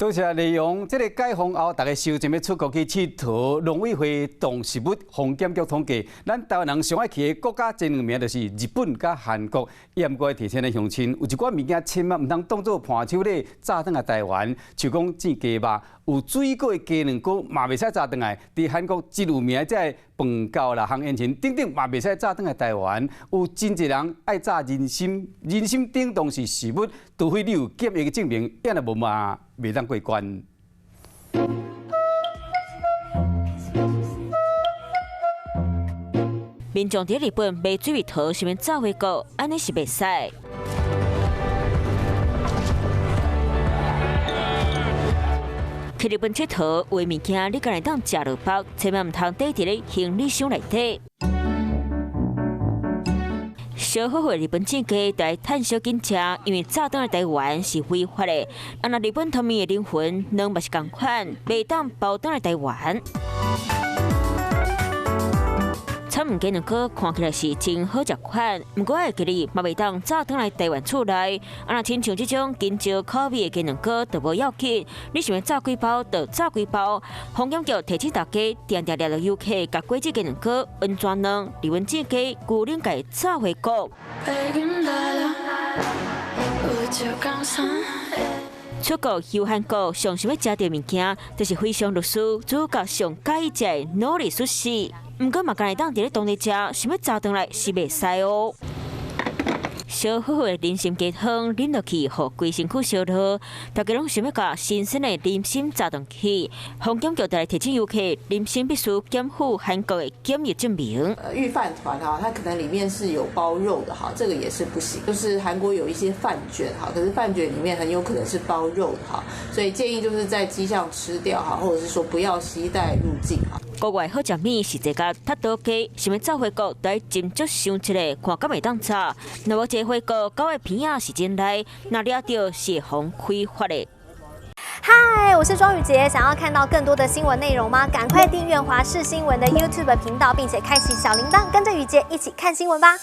多谢内容，这个解封后，大家收钱要出国去佚佗。农委会动植物防检局统计，咱台湾人上爱去的国家前2名就是日本甲韩国。严格提醒的乡亲，有一寡物件千万唔通当做盘手咧炸转来台湾，像讲煎鸡肉、有水果的鸡卵糕嘛袂使炸转来。伫韩国1、2名这饭糕啦、烘烟尘等等嘛袂使炸转来台湾。有真侪人爱炸人参，人参等同是食物，除非你有检疫的证明，也若无嘛袂当过关。民众伫日本买水蜜桃，想要走回国，安尼是袂使。去日本佚佗，有诶物件你敢会当食落饱，千万唔通缀伫咧行李箱内底。小好日本煎鸡在趁小紧吃，因为炸转来台湾是非法的。若日本汤面的灵魂，两嘛是同款，袂当包转来台湾。产物鸡卵糕看起来是真好食款，不过会记你嘛袂当炸转来台湾厝内。若亲像这种金招口味的鸡卵糕，就无要紧。你想要炸几包就炸几包。防检局提醒大家，定定抓到游客甲果子鸡卵糕、温泉卵、日文煎鸡、牛奶甲炸回国。出国游韩国，上想要食到物件，就是非常律师主角上介意食的努力寿司。毋过嘛，敢会当伫咧当地食，想要炸转来是袂使哦。烧好好的人参鸡汤啉落去，互规身躯烧热。大家拢想要甲新鲜的人参炸转去。防检局来提醒游客，人参必须检附韩国的检疫证明。御饭团哈，它可能里面是有包肉的哈，这个也是不行。就是韩国有一些饭卷哈，可是饭卷里面很有可能是包肉的哈，所以建议就是在机上吃掉哈，或者是说不要携带入境哈。国外好食面是这个塔多鸡，想要走回国，得斟酌想一下，看敢袂当炸。若无一回国，狗的片仔是真来，那抓到是防开发的。嗨，我是庄宇杰，想要看到更多的新闻内容吗？赶快订阅华视新闻的 YouTube 频道，并且开启小铃铛，跟着宇杰一起看新闻吧。